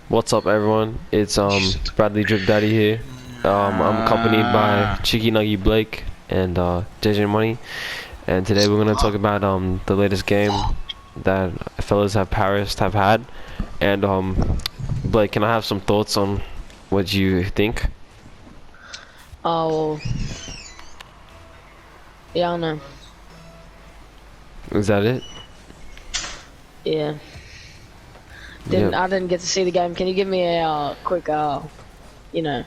What's up, everyone? It's Bradley Drip Daddy here. I'm accompanied by chickynuggyblake and jjmoney, and today we're gonna talk about the latest game that fellas have had. And Blake, can I have some thoughts on what you think? Oh, yeah, I know. Is that it? Yeah. Yep. I didn't get to see the game. Can you give me a quick, Rundown?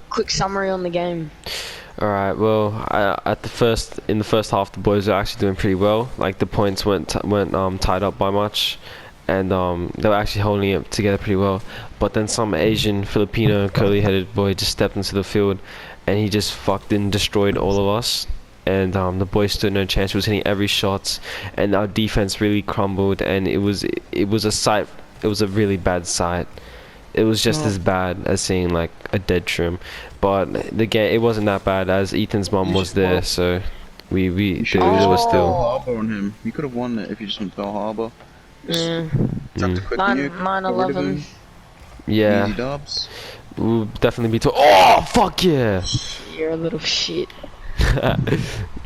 quick summary on the game? Alright, well, in the first half, the boys were actually doing pretty well. Like, the points weren't tied up by much, and they were actually holding it together pretty well. But then some Asian, Filipino, curly-headed boy just stepped into the field, and he just fucking destroyed all of us. And the boys stood no chance. He was hitting every shot, and our defense really crumbled. And it was a sight. It was a really bad sight. It was just as bad as seeing like a dead trim. But the game, it wasn't that bad as Ethan's mom was there, so we was still. Harbor on him. You could have won it if you just went Pearl Harbor. Yeah. 9/11. Yeah. Easy dubs. We'll definitely be oh fuck yeah. You're a little shit.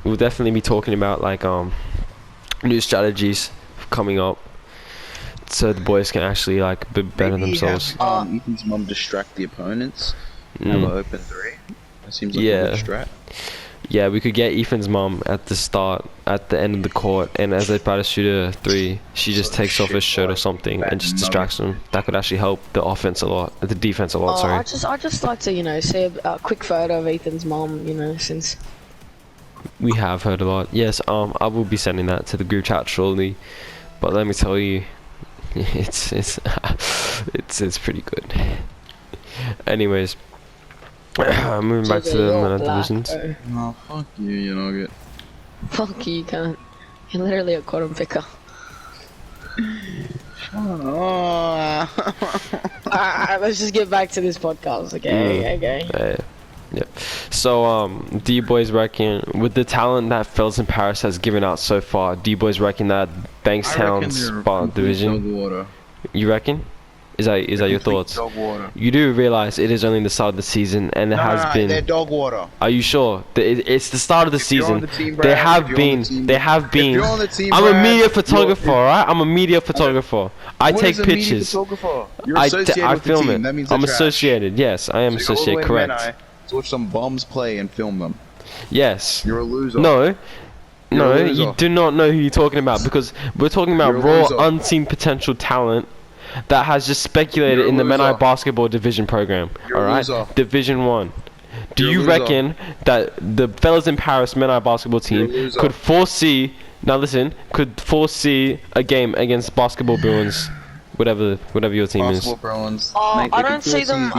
We'll definitely be talking about like new strategies coming up, so the boys can actually like better themselves. Have, Ethan's mum distract the opponents. Have an open three. That seems like a good strat. Yeah, we could get Ethan's mum at the end of the court, and as they try to shoot a three, she just takes off his shirt or something and just distracts them. That could actually help the offense a lot, the defense a lot. Sorry. I just like to see a quick photo of Ethan's mom. Since we have heard a lot. Yes, I will be sending that to the group chat shortly. But let me tell you, it's pretty good. Anyways, moving back to the men divisions. Oh fuck you, you nugget. Fuck you, cunt. You're literally a quantum picker. Alright, let's just get back to this podcast, okay? Yeah. So, do you boys reckon, with the talent that Fellas in Paris has given out so far, do you boys reckon that Bankstown's spot division? You reckon? Is that your thoughts? You do realize it is only the start of the season, and it has been. They're dog water. Are you sure? It's the start of the season. They have been. I'm a media photographer, alright? I'm a media photographer. I take pictures. I film it. I'm associated. Yes, I am associated. Correct. Watch some bombs play and film them. Yes. You're a loser. No, you do not know who you're talking about, because we're talking about raw, unseen potential talent that has just speculated in the Menai basketball division program. Alright? Division 1. Do you reckon that the Fellas in Paris Menai basketball team could foresee, could foresee a game against Basketball Bruins, whatever your team is? Basketball Bruins. I don't see them,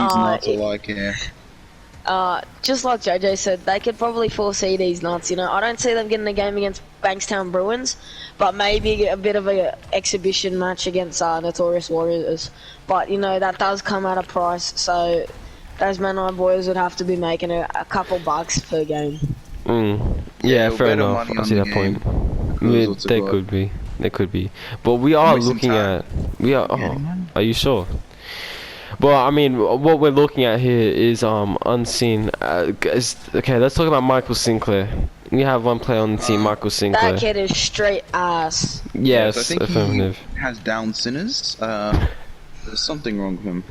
just like JJ said, they could probably foresee these nuts, I don't see them getting a game against Bankstown Bruins, but maybe a bit of a exhibition match against Notorious Warriors. But, that does come at a price, so those Menai boys would have to be making a couple bucks per game. Yeah, fair enough. I see that point. They could be. But we are looking at... are you sure? Well, I mean, what we're looking at here is unseen. Okay, let's talk about Michael Sinclair. We have one player on the team, Michael Sinclair. That kid is straight ass. Yes, I think affirmative. He has Down sinners. There's something wrong with him.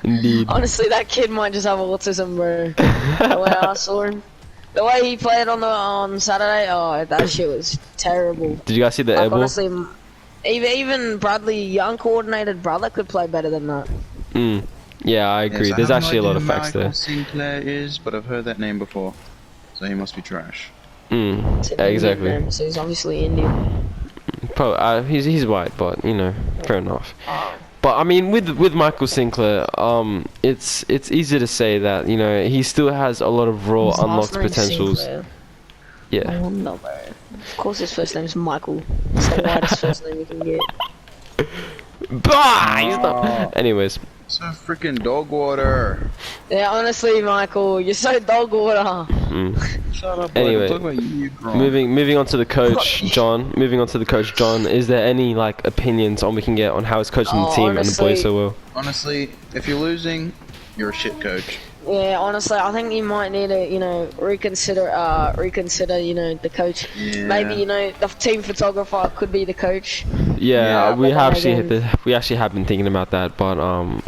Indeed. Honestly, that kid might just have autism, bro. The way I saw him. The way he played on Saturday, that shit was terrible. Did you guys see the air ball? Honestly, even Bradley, young coordinated brother, could play better than that. Yeah, I agree. There's actually a lot of facts there. Sinclair is, but I've heard that name before, so he must be trash. Exactly. Name, so he's obviously Indian. He's white, but fair enough. But I mean, with Michael Sinclair, it's easy to say that he still has a lot of raw unlocked potentials. Sinclair. Yeah. Oh, no, bro. Of course, his first name is Michael. It's the whitest first name you can get. Bah! Anyways, So freaking dog water. Yeah, honestly, Michael, you're so dog water. Shut up. Anyway, talk about you, Gronk. moving on to the coach, John. Moving on to the coach, John. Is there any like opinions we can get on how he's coaching the team and the boys so well? Honestly, if you're losing, you're a shit coach. Yeah, honestly, I think you might need to, reconsider, the coach. Yeah. Maybe, the team photographer could be the coach. Yeah, we actually again- have been thinking about that, but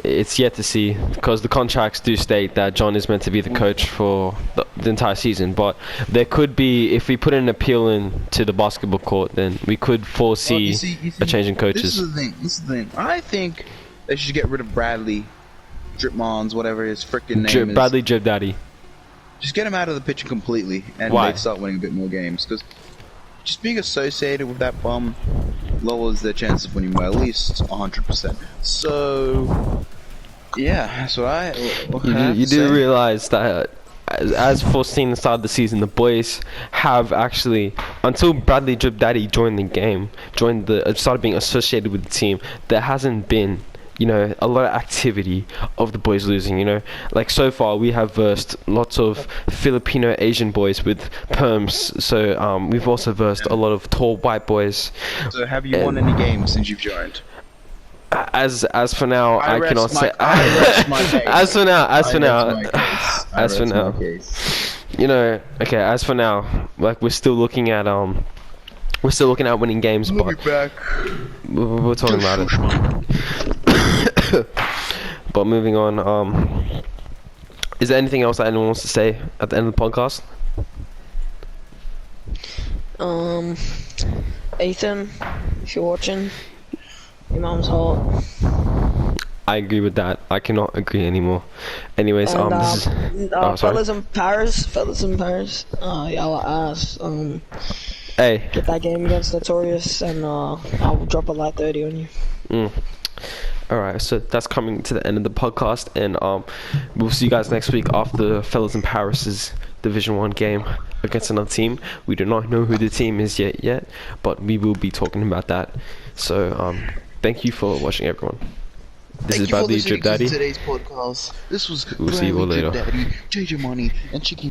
it's yet to see because the contracts do state that John is meant to be the coach for the entire season. But there could be, if we put an appeal in to the basketball court, then we could foresee You see, a change in coaches. This is the thing. I think they should get rid of Bradley, Dripmons, whatever his freaking name is. Bradley Drip Daddy. Just get him out of the picture completely, and Why? they'd start winning a bit more games. Because just being associated with that bum lowers their chance of winning by at least 100%. So, yeah, that's what I have You to do say. realize that as foreseen at the start of the season, the boys have actually, until Bradley Drip Daddy joined the game, started being associated with the team, there hasn't been a lot of activity of the boys losing. Like so far we have versed lots of Filipino Asian boys with perms, so we've also versed a lot of tall white boys. So have you won any games since you've joined? As for now, I cannot say. I rest my case. As for now, okay. As for now, like we're still looking at winning games, We'll but be back. we're talking about it. But moving on, is there anything else that anyone wants to say at the end of the podcast? Ethan, if you're watching, your mom's hot. I agree with that. I cannot agree anymore. Anyways, And, this is. Oh, sorry. fellas in Paris, y'all ass. Hey. Get that game against Notorious, and I'll drop a light 30 on you. Alright, so that's coming to the end of the podcast, and we'll see you guys next week after Fellas in Paris's Division 1 game against another team. We do not know who the team is yet, but we will be talking about that. So thank you for watching, everyone. This is Bradley Drip Daddy. Today's podcast. This was We'll see you all later. Daddy, jjmoney, and Chicky.